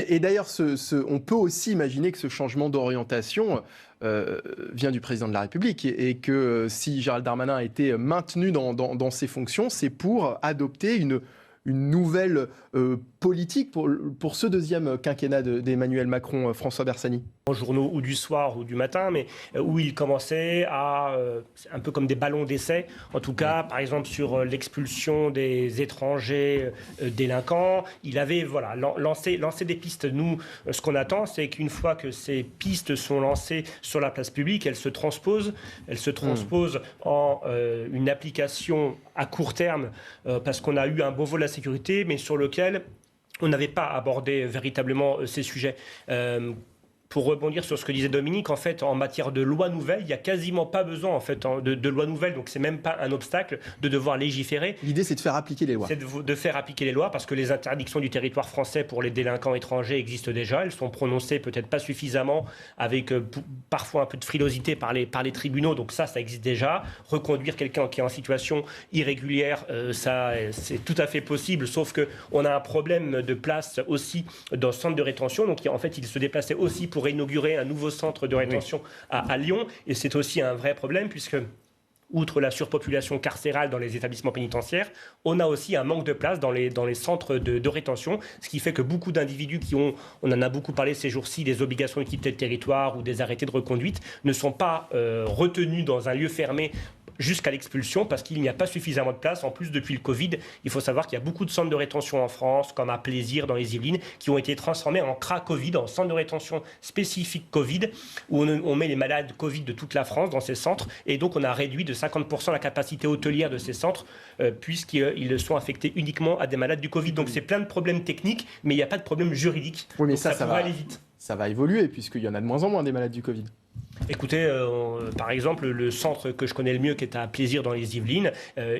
Et d'ailleurs, on peut aussi imaginer que ce changement d'orientation vient du président de la République et que si Gérald Darmanin a été maintenu dans ses fonctions, c'est pour adopter une nouvelle politique pour ce deuxième quinquennat d'Emmanuel Macron, François Bersani. En journaux ou du soir ou du matin, mais où il commençait à, un peu comme des ballons d'essai, en tout cas, par exemple, sur l'expulsion des étrangers délinquants, il avait lancé des pistes. Nous, ce qu'on attend, c'est qu'une fois que ces pistes sont lancées sur la place publique, elles se transposent en une application à court terme, parce qu'on a eu un beau vol de la sécurité, mais sur lequel on n'avait pas abordé véritablement ces sujets. Pour rebondir sur ce que disait Dominique, en fait, en matière de loi nouvelle, il n'y a quasiment pas besoin en fait, de loi nouvelle, donc c'est même pas un obstacle de devoir légiférer. L'idée, c'est de faire appliquer les lois. C'est de faire appliquer les lois, parce que les interdictions du territoire français pour les délinquants étrangers existent déjà. Elles sont prononcées peut-être pas suffisamment, avec parfois un peu de frilosité par les tribunaux, donc ça existe déjà. Reconduire quelqu'un qui est en situation irrégulière, ça c'est tout à fait possible, sauf qu'on a un problème de place aussi dans le centre de rétention, donc en fait il se déplaçait aussi pour inaugurer un nouveau centre de rétention à Lyon. Et c'est aussi un vrai problème puisque, outre la surpopulation carcérale dans les établissements pénitentiaires, on a aussi un manque de place dans les centres de rétention, ce qui fait que beaucoup d'individus on en a beaucoup parlé ces jours-ci, des obligations de quitter le territoire ou des arrêtés de reconduite, ne sont pas retenus dans un lieu fermé jusqu'à l'expulsion, parce qu'il n'y a pas suffisamment de place. En plus, depuis le Covid, il faut savoir qu'il y a beaucoup de centres de rétention en France, comme à Plaisir dans les Yvelines, qui ont été transformés en CRA Covid, en centres de rétention spécifiques Covid, où on met les malades Covid de toute la France dans ces centres. Et donc, on a réduit de 50% la capacité hôtelière de ces centres, puisqu'ils sont affectés uniquement à des malades du Covid. Donc, c'est plein de problèmes techniques, mais il n'y a pas de problème juridique. Oui, mais donc, ça va aller vite. Ça va évoluer, puisqu'il y en a de moins en moins des malades du Covid. Écoutez, par exemple, le centre que je connais le mieux, qui est à Plaisir dans les Yvelines,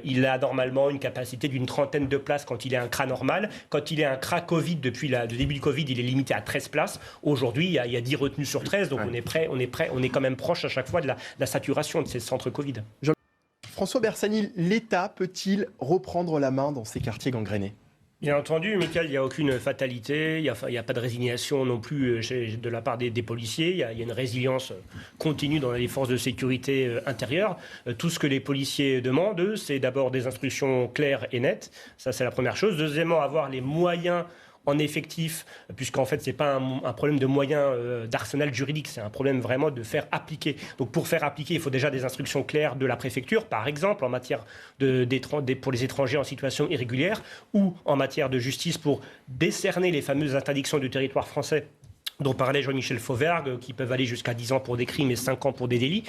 il a normalement une capacité d'une 30aine de places quand il est un CRA normal. Quand il est un CRA Covid, depuis le début du Covid, il est limité à 13 places. Aujourd'hui, il y a 10 retenues sur 13, donc on est quand même proche à chaque fois de la saturation de ces centres Covid. François Bersani, l'État peut-il reprendre la main dans ces quartiers gangrénés ? Bien entendu, Michael, il n'y a aucune fatalité, il n'y a pas de résignation non plus de la part des policiers, il y a une résilience continue dans les forces de sécurité intérieure. Tout ce que les policiers demandent, eux, c'est d'abord des instructions claires et nettes, ça c'est la première chose. Deuxièmement, avoir les moyens en effectif, puisqu'en fait, ce n'est pas un problème de moyens d'arsenal juridique, c'est un problème vraiment de faire appliquer. Donc pour faire appliquer, il faut déjà des instructions claires de la préfecture, par exemple, en matière pour les étrangers en situation irrégulière, ou en matière de justice pour décerner les fameuses interdictions du territoire français dont parlait Jean-Michel Fauvergue, qui peuvent aller jusqu'à 10 ans pour des crimes et 5 ans pour des délits.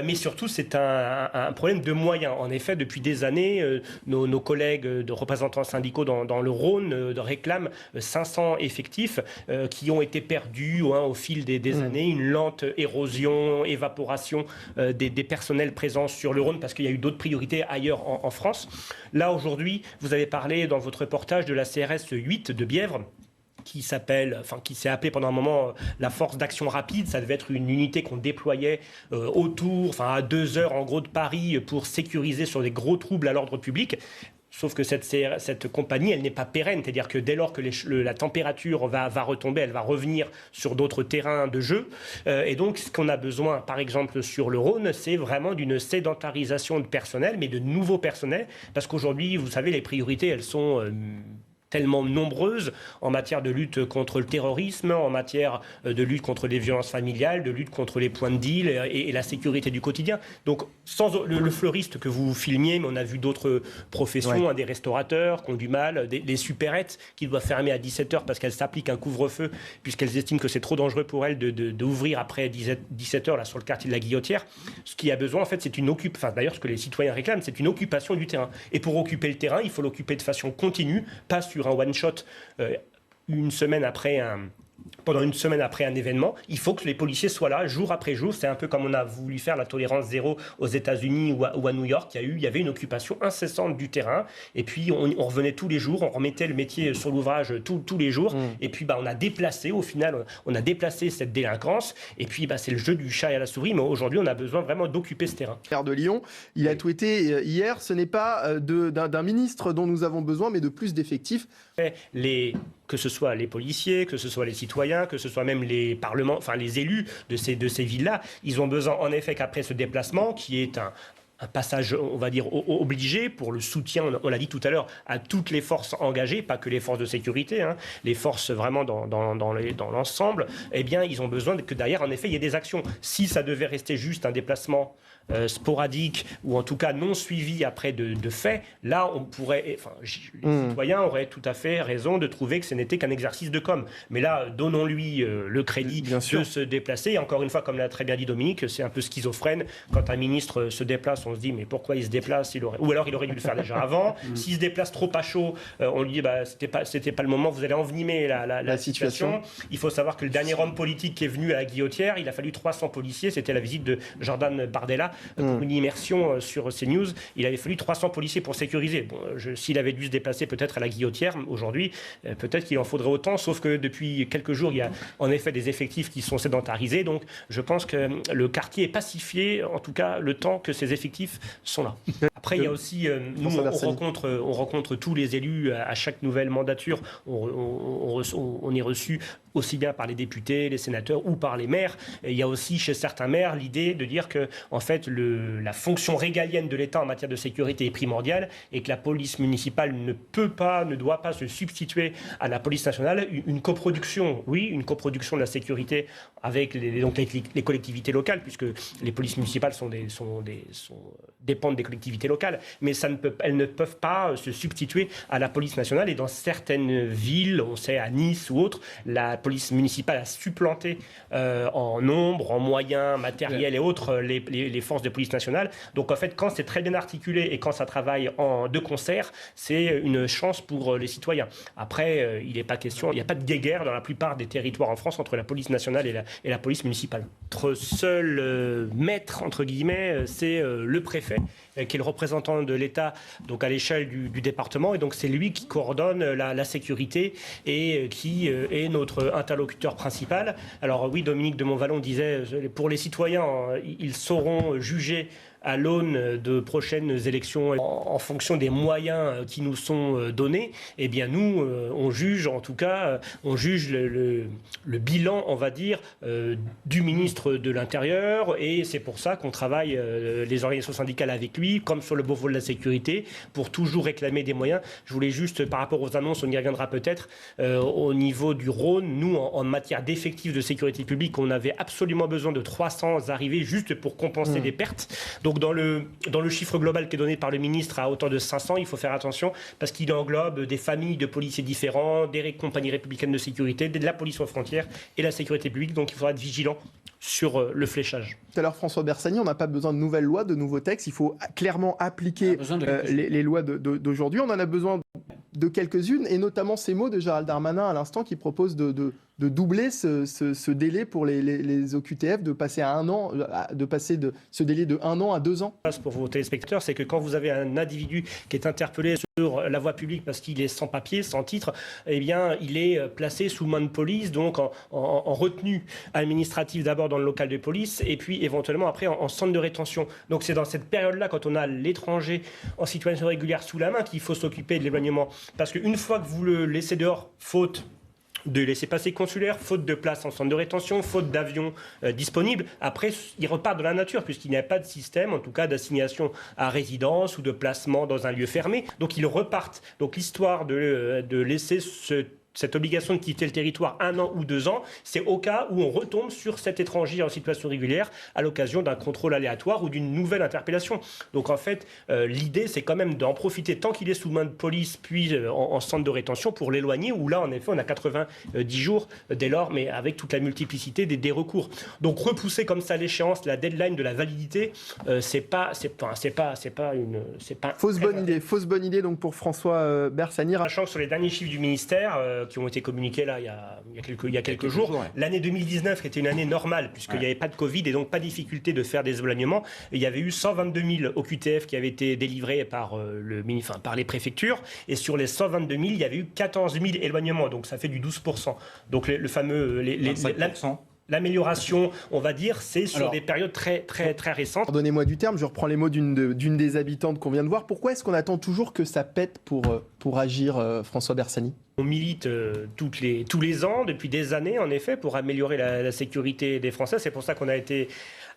Mais surtout, c'est un problème de moyens. En effet, depuis des années, nos collègues de représentants syndicaux dans le Rhône réclament 500 effectifs qui ont été perdus au fil des années. Une lente érosion, évaporation des personnels présents sur le Rhône, parce qu'il y a eu d'autres priorités ailleurs en France. Là, aujourd'hui, vous avez parlé dans votre reportage de la CRS 8 de Bièvre, qui s'est appelée pendant un moment la force d'action rapide. Ça devait être une unité qu'on déployait à 2 heures en gros de Paris pour sécuriser sur des gros troubles à l'ordre public. Sauf que cette compagnie, elle n'est pas pérenne. C'est-à-dire que dès lors que la température va retomber, elle va revenir sur d'autres terrains de jeu. Et donc, ce qu'on a besoin, par exemple, sur le Rhône, c'est vraiment d'une sédentarisation de personnel, mais de nouveaux personnels. Parce qu'aujourd'hui, vous savez, les priorités, elles sont tellement nombreuses en matière de lutte contre le terrorisme, en matière de lutte contre les violences familiales, de lutte contre les points de deal et la sécurité du quotidien. Donc, sans le fleuriste que vous filmiez, mais on a vu d'autres professions, des restaurateurs qui ont du mal, les supérettes qui doivent fermer à 17h parce qu'elles s'appliquent un couvre-feu, puisqu'elles estiment que c'est trop dangereux pour elles d'ouvrir après 17h là, sur le quartier de la Guillotière. Ce qu'il y a besoin, en fait, c'est d'ailleurs, ce que les citoyens réclament, c'est une occupation du terrain. Et pour occuper le terrain, il faut l'occuper de façon continue, pas sur un one-shot pendant une semaine après un événement. Il faut que les policiers soient là jour après jour. C'est un peu comme on a voulu faire la tolérance zéro aux États-Unis ou à New York. Il y avait une occupation incessante du terrain. Et puis, on revenait tous les jours. On remettait le métier sur l'ouvrage tous les jours. Et puis, on a déplacé, au final, cette délinquance. Et puis, c'est le jeu du chat et à la souris. Mais aujourd'hui, on a besoin vraiment d'occuper ce terrain. Maire de Lyon, il a tweeté hier, ce n'est pas d'un ministre dont nous avons besoin, mais de plus d'effectifs. Les que ce soit les policiers, que ce soit les citoyens, que ce soit même les parlements, enfin les élus de ces villes-là, ils ont besoin en effet qu'après ce déplacement, qui est un passage, on va dire, obligé pour le soutien, on l'a dit tout à l'heure, à toutes les forces engagées, pas que les forces de sécurité, hein, les forces vraiment dans l'ensemble, eh bien, ils ont besoin que derrière, en effet, il y ait des actions. Si ça devait rester juste un déplacement sporadique ou en tout cas non suivi après de faits, là, on pourrait, enfin, les citoyens auraient tout à fait raison de trouver que ce n'était qu'un exercice de com. Mais là, donnons-lui le crédit de se déplacer. Et encore une fois, comme l'a très bien dit Dominique, c'est un peu schizophrène. Quand un ministre se déplace, on se dit mais pourquoi il se déplace, ou alors il aurait dû le faire déjà avant. S'il se déplace trop à chaud, on lui dit bah, c'était pas le moment, vous allez envenimer la situation. Il faut savoir que le dernier homme politique qui est venu à la Guillotière, il a fallu 300 policiers, c'était la visite de Jordan Bardella pour une immersion sur CNews. Il avait fallu 300 policiers pour sécuriser. Bon, s'il avait dû se déplacer peut-être à la Guillotière aujourd'hui, peut-être qu'il en faudrait autant, sauf que depuis quelques jours, il y a en effet des effectifs qui sont sédentarisés, donc je pense que le quartier est pacifié, en tout cas le temps que ces effectifs sont là. Après, il y a aussi, nous, on rencontre tous les élus à chaque nouvelle mandature. On est reçu aussi bien par les députés, les sénateurs ou par les maires. Et il y a aussi chez certains maires l'idée de dire que, en fait, la fonction régalienne de l'État en matière de sécurité est primordiale et que la police municipale ne doit pas se substituer à la police nationale. Une coproduction, oui, une coproduction de la sécurité avec les collectivités locales, puisque les polices municipales dépendent des collectivités locales, mais elles ne peuvent pas se substituer à la police nationale. Et dans certaines villes, on sait à Nice ou autres, la police municipale a supplanté en nombre, en moyens, matériels et autres les forces de police nationale. Donc en fait, quand c'est très bien articulé et quand ça travaille de concert, c'est une chance pour les citoyens. Après, il n'est pas question, il n'y a pas de guéguerre dans la plupart des territoires en France entre la police nationale et la police municipale. Notre seul maître, entre guillemets, c'est le préfet, qui est le représentant de l'État donc à l'échelle du département. Et donc c'est lui qui coordonne la sécurité et qui est notre interlocuteur principal. Alors oui, Dominique de Montvalon disait, pour les citoyens, ils sauront juger à l'aune de prochaines élections en fonction des moyens qui nous sont donnés. Eh bien nous, on juge en tout cas, on juge le bilan, on va dire, du ministre de l'Intérieur, et c'est pour ça qu'on travaille les organisations syndicales avec lui, comme sur le Beauvau de la sécurité, pour toujours réclamer des moyens. Je voulais juste, par rapport aux annonces, on y reviendra peut-être, au niveau du Rhône, nous, en matière d'effectifs de sécurité publique, on avait absolument besoin de 300 arrivées juste pour compenser les pertes. Donc dans le chiffre global qui est donné par le ministre à hauteur de 500, il faut faire attention parce qu'il englobe des familles de policiers différents, des compagnies républicaines de sécurité, de la police aux frontières et la sécurité publique. Donc il faudra être vigilant sur le fléchage. Tout à l'heure, François Bersani, on n'a pas besoin de nouvelles lois, de nouveaux textes. Il faut clairement appliquer les lois d'aujourd'hui. On en a besoin de quelques-unes, et notamment ces mots de Gérald Darmanin à l'instant qui propose de doubler ce délai pour les OQTF, de passer à 1 an, de passer de ce délai de 1 an à 2 ans. Pour vos téléspectateurs, c'est que quand vous avez un individu qui est interpellé sur la voie publique parce qu'il est sans papier, sans titre, eh bien, il est placé sous main de police, donc en retenue administrative d'abord dans le local de police, et puis éventuellement après en centre de rétention. Donc c'est dans cette période-là, quand on a l'étranger en situation régulière sous la main, qu'il faut s'occuper de l'éloignement. Parce qu'une fois que vous le laissez dehors, faute de laisser-passer consulaire, faute de place en centre de rétention, faute d'avions disponibles. Après, il repart de la nature, puisqu'il n'y a pas de système, en tout cas, d'assignation à résidence ou de placement dans un lieu fermé. Donc, ils repartent. Donc, l'histoire de laisser cette obligation de quitter le territoire 1 an ou 2 ans, c'est au cas où on retombe sur cet étranger en situation régulière à l'occasion d'un contrôle aléatoire ou d'une nouvelle interpellation. Donc en fait, l'idée, c'est quand même d'en profiter tant qu'il est sous main de police, puis en centre de rétention pour l'éloigner, où là, en effet, on a 90 jours dès lors, mais avec toute la multiplicité des recours. Donc repousser comme ça l'échéance, la deadline de la validité, c'est pas une fausse bonne idée donc pour François Bersani. Sachant que sur les derniers chiffres du ministère qui ont été communiqués là il y a quelques jours. Ouais. L'année 2019 était une année normale puisqu'il n'y avait pas de Covid et donc pas de difficulté de faire des éloignements. Et il y avait eu 122 000 OQTF qui avaient été délivrés par les préfectures, et sur les 122 000, il y avait eu 14 000 éloignements, donc ça fait du 12%. Donc le fameux 25%. L'amélioration, on va dire, c'est sur des périodes très, très, très récentes. Pardonnez-moi du terme, je reprends les mots d'une des habitantes qu'on vient de voir. Pourquoi est-ce qu'on attend toujours que ça pète pour agir, François Bersani ? On milite tous les ans, depuis des années, en effet, pour améliorer la sécurité des Français. C'est pour ça qu'on a été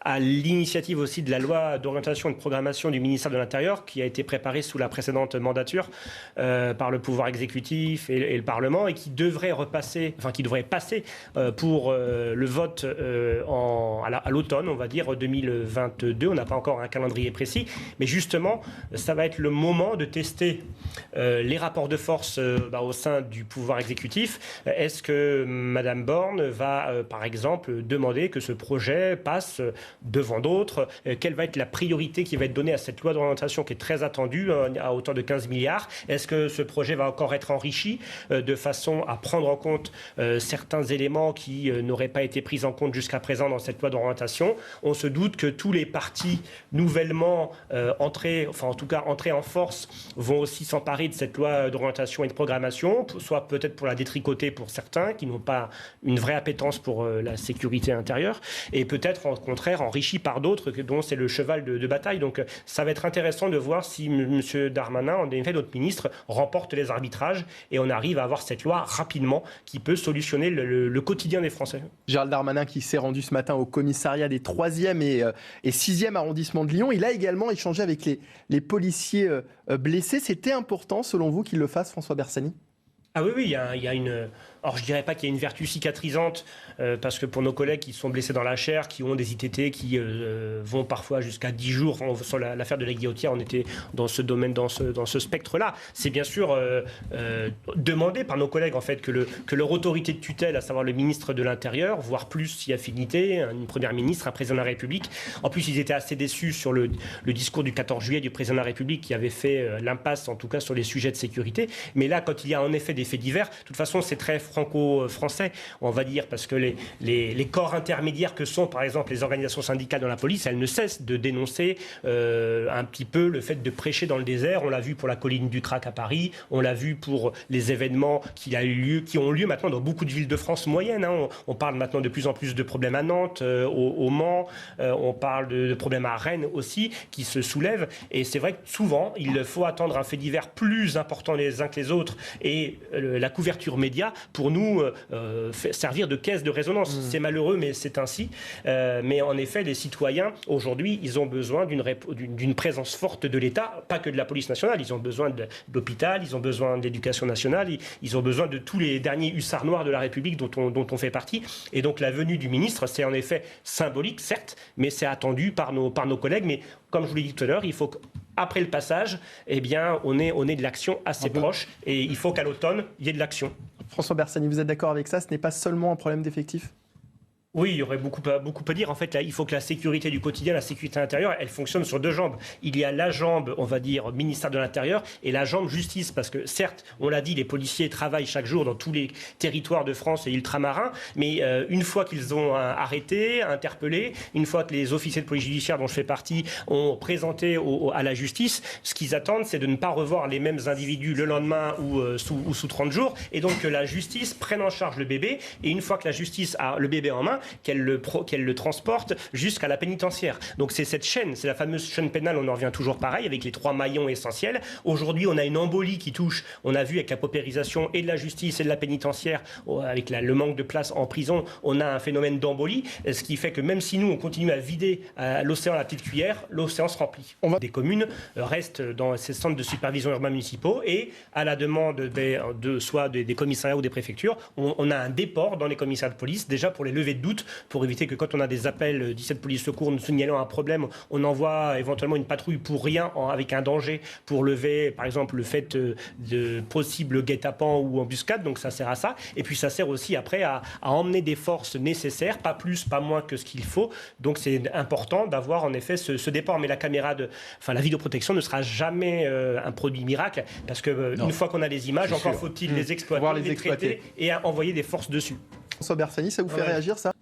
à l'initiative aussi de la loi d'orientation et de programmation du ministère de l'Intérieur, qui a été préparée sous la précédente mandature par le pouvoir exécutif et le Parlement, et qui devrait passer pour le vote à l'automne, on va dire 2022. On n'a pas encore un calendrier précis, mais justement, ça va être le moment de tester les rapports de force au sein du pouvoir exécutif. Est-ce que Madame Borne va, par exemple, demander que ce projet passe devant d'autres? Quelle va être la priorité qui va être donnée à cette loi d'orientation qui est très attendue à hauteur de 15 milliards? Est-ce que ce projet va encore être enrichi de façon à prendre en compte certains éléments qui n'auraient pas été pris en compte jusqu'à présent dans cette loi d'orientation? On se doute que tous les partis nouvellement entrés en force vont aussi s'emparer de cette loi d'orientation et de programmation, soit peut-être pour la détricoter pour certains qui n'ont pas une vraie appétence pour la sécurité intérieure, et peut-être au contraire enrichi par d'autres dont c'est le cheval de bataille. Donc ça va être intéressant de voir si M. Darmanin, en effet notre ministre, remporte les arbitrages et on arrive à avoir cette loi rapidement qui peut solutionner le quotidien des Français. Gérald Darmanin qui s'est rendu ce matin au commissariat des 3e et 6e arrondissements de Lyon. Il a également échangé avec les policiers blessés. C'était important selon vous qu'il le fasse, François Bersani? Ah oui, il y a une... Alors je ne dirais pas qu'il y a une vertu cicatrisante, parce que pour nos collègues qui sont blessés dans la chair, qui ont des ITT, qui vont parfois jusqu'à 10 jours, sur l'affaire de la Guillotière, on était dans ce domaine, dans ce spectre-là. C'est bien sûr demandé par nos collègues en fait, que leur autorité de tutelle, à savoir le ministre de l'Intérieur, voire plus si affinité, une première ministre, un président de la République. En plus, ils étaient assez déçus sur le discours du 14 juillet du président de la République qui avait fait l'impasse, en tout cas, sur les sujets de sécurité. Mais là, quand il y a en effet des faits divers, de toute façon, c'est très franco-français, on va dire, parce que les corps intermédiaires que sont, par exemple, les organisations syndicales dans la police, elles ne cessent de dénoncer un petit peu le fait de prêcher dans le désert. On l'a vu pour la colline du Crac à Paris, on l'a vu pour les événements qui ont lieu maintenant dans beaucoup de villes de France moyennes. On parle maintenant de plus en plus de problèmes à Nantes, au Mans, on parle de problèmes à Rennes aussi, qui se soulèvent. Et c'est vrai que souvent, il faut attendre un fait divers plus important les uns que les autres et la couverture média pour nous servir de caisse de résonance. C'est malheureux, mais c'est ainsi. Mais en effet, les citoyens, aujourd'hui, ils ont besoin d'une présence forte de l'État, pas que de la police nationale. Ils ont besoin de l'hôpital, ils ont besoin de l'éducation nationale, ils ont besoin de tous les derniers hussards noirs de la République dont on fait partie. Et donc la venue du ministre, c'est en effet symbolique, certes, mais c'est attendu par nos collègues. Mais comme je vous l'ai dit tout à l'heure, il faut qu'après le passage, eh bien, on ait de l'action assez proche. Et il faut qu'à l'automne, il y ait de l'action. François Bersani, vous êtes d'accord avec ça? Ce n'est pas seulement un problème d'effectifs? Oui, il y aurait beaucoup à dire. En fait, là, il faut que la sécurité du quotidien, la sécurité intérieure, elle fonctionne sur deux jambes. Il y a la jambe, on va dire, ministère de l'Intérieur et la jambe justice. Parce que certes, on l'a dit, les policiers travaillent chaque jour dans tous les territoires de France et ultramarins. Mais une fois qu'ils ont arrêté, interpellé, une fois que les officiers de police judiciaire dont je fais partie ont présenté à la justice, ce qu'ils attendent, c'est de ne pas revoir les mêmes individus le lendemain ou sous 30 jours. Et donc que la justice prenne en charge le bébé. Et une fois que la justice a le bébé en main, qu'elle le transporte jusqu'à la pénitentiaire. Donc c'est cette chaîne, c'est la fameuse chaîne pénale, on en revient toujours pareil, avec les 3 maillons essentiels. Aujourd'hui, on a une embolie qui touche, on a vu avec la paupérisation et de la justice et de la pénitentiaire, avec le manque de place en prison, on a un phénomène d'embolie, ce qui fait que même si nous, on continue à vider l'océan à la petite cuillère, l'océan se remplit. Des communes restent dans ces centres de supervision urbains municipaux et à la demande soit des commissariats ou des préfectures, on a un déport dans les commissariats de police, déjà pour les levées de doute, pour éviter que quand on a des appels 17 police secours nous signalant un problème, on envoie éventuellement une patrouille pour rien, avec un danger, pour lever par exemple le fait de possible guet-apens ou embuscade. Donc ça sert à ça. Et puis ça sert aussi après à emmener des forces nécessaires, pas plus, pas moins que ce qu'il faut. Donc c'est important d'avoir en effet ce départ. Mais la vidéoprotection ne sera jamais un produit miracle, parce que une fois qu'on a les images, encore faut-il les exploiter, les traiter et envoyer des forces dessus. François Bersani, ça vous fait réagir ça?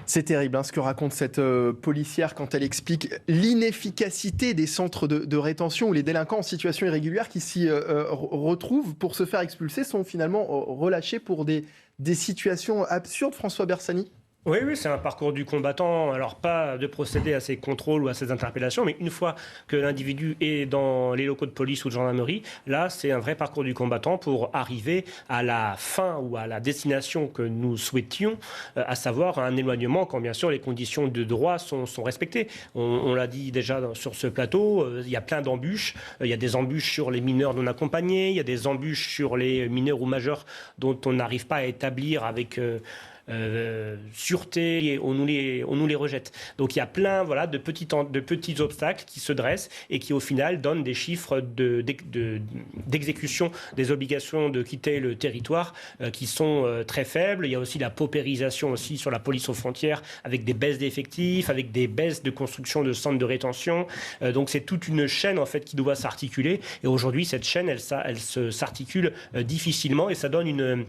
C'est terrible ce que raconte cette policière quand elle explique l'inefficacité des centres de rétention où les délinquants en situation irrégulière qui s'y retrouvent pour se faire expulser sont finalement relâchés pour des situations absurdes. François Bersani? Oui, oui, c'est un parcours du combattant. Alors, pas de procéder à ces contrôles ou à ces interpellations, mais une fois que l'individu est dans les locaux de police ou de gendarmerie, là, c'est un vrai parcours du combattant pour arriver à la fin ou à la destination que nous souhaitions, à savoir un éloignement quand, bien sûr, les conditions de droit sont respectées. On l'a dit déjà sur ce plateau, il y a plein d'embûches. Il y a des embûches sur les mineurs non accompagnés, il y a des embûches sur les mineurs ou majeurs dont on n'arrive pas à établir avec sûreté, et on nous les rejette. Donc il y a plein de petits obstacles qui se dressent et qui au final donnent des chiffres d'exécution des obligations de quitter le territoire qui sont très faibles. Il y a aussi la paupérisation aussi sur la police aux frontières avec des baisses d'effectifs, avec des baisses de construction de centres de rétention. Donc c'est toute une chaîne en fait qui doit s'articuler et aujourd'hui cette chaîne elle s'articule difficilement et ça donne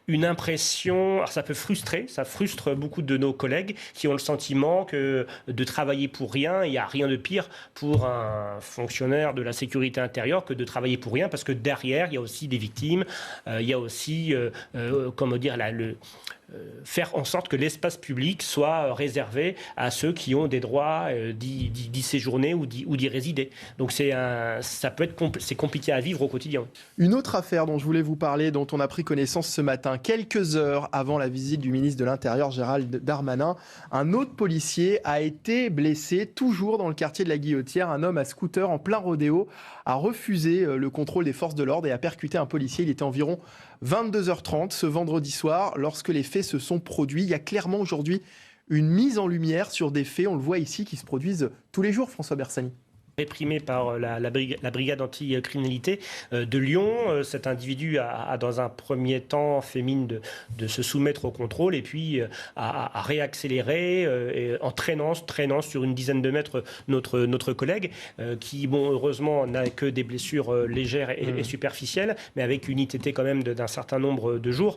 une impression, alors ça peut frustrer, ça frustre beaucoup de nos collègues qui ont le sentiment que de travailler pour rien, il n'y a rien de pire pour un fonctionnaire de la sécurité intérieure que de travailler pour rien, parce que derrière, il y a aussi des victimes, il y a aussi, comment dire, faire en sorte que l'espace public soit réservé à ceux qui ont des droits d'y séjourner ou d'y résider. Donc c'est compliqué à vivre au quotidien. Une autre affaire dont je voulais vous parler, dont on a pris connaissance ce matin, quelques heures avant la visite du ministre de l'Intérieur Gérald Darmanin, un autre policier a été blessé, toujours dans le quartier de la Guillotière. Un homme à scooter en plein rodéo a refusé le contrôle des forces de l'ordre et a percuté un policier. Il était environ 22h30 ce vendredi soir lorsque les faits se sont produits. Il y a clairement aujourd'hui une mise en lumière sur des faits, on le voit ici, qui se produisent tous les jours, François Bersani. Réprimé par la brigade anti-criminalité de Lyon. Cet individu a dans un premier temps fait mine de se soumettre au contrôle et puis a réaccéléré en traînant sur une dizaine de mètres notre collègue qui, bon, heureusement, n'a que des blessures légères et superficielles, mais avec une ITT quand même d'un certain nombre de jours.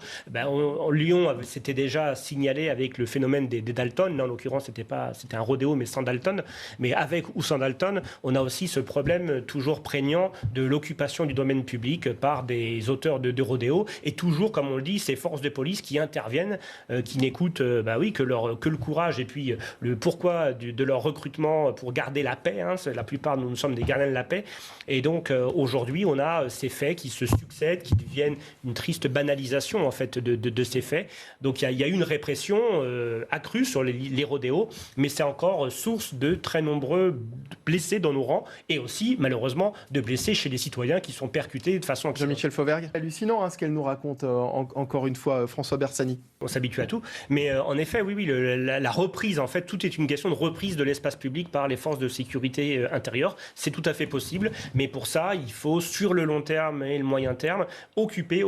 Lyon s'était déjà signalé avec le phénomène des Dalton. Là, en l'occurrence, c'était un rodéo, mais sans Dalton. Mais avec ou sans Dalton, on a aussi ce problème toujours prégnant de l'occupation du domaine public par des auteurs de rodéo et toujours, comme on le dit, ces forces de police qui interviennent, qui n'écoutent que le courage et puis le pourquoi de leur recrutement pour garder la paix. La plupart, nous sommes des gardiens de la paix. Et donc, aujourd'hui, on a ces faits qui se succèdent, qui deviennent une triste banalisation, en fait, de ces faits. Donc, il y a une répression accrue sur les rodéos, mais c'est encore source de très nombreux blessés dans nos rangs et aussi, malheureusement, de blessés chez les citoyens qui sont percutés de façon accidentelle. Jean-Michel Fauvergue, hallucinant ce qu'elle nous raconte encore une fois, François Bersani. On s'habitue à tout, mais en effet, oui, la reprise, en fait, tout est une question de reprise de l'espace public par les forces de sécurité intérieure. C'est tout à fait possible, mais pour ça, il faut, sur le long terme et le moyen terme, occuper,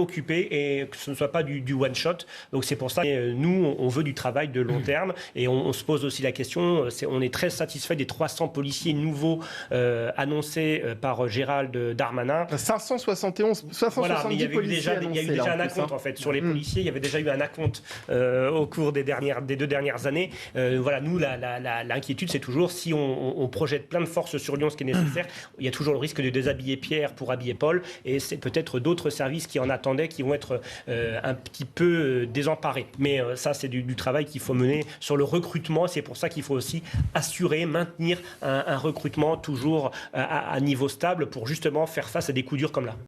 et que ce ne soit pas du one-shot. Donc c'est pour ça que nous, on veut du travail de long terme, et on se pose aussi la question, on est très satisfait des 300 policiers nouveaux annoncés par Gérald Darmanin. 571, 570 voilà, mais il y avait policiers il y a eu déjà un acompte, en fait, sur les policiers, il y avait déjà eu un acompte au cours des 2 dernières années. Voilà, nous, l'inquiétude, c'est toujours si on projette plein de forces sur Lyon, ce qui est nécessaire, il y a toujours le risque de déshabiller Pierre pour habiller Paul, et c'est peut-être d'autres services qui en attendaient, qui vont être un petit peu désemparés. Mais ça, c'est du travail qu'il faut mener sur le recrutement. C'est pour ça qu'il faut aussi assurer, maintenir un recrutement toujours à niveau stable pour justement faire face à des coups durs comme là.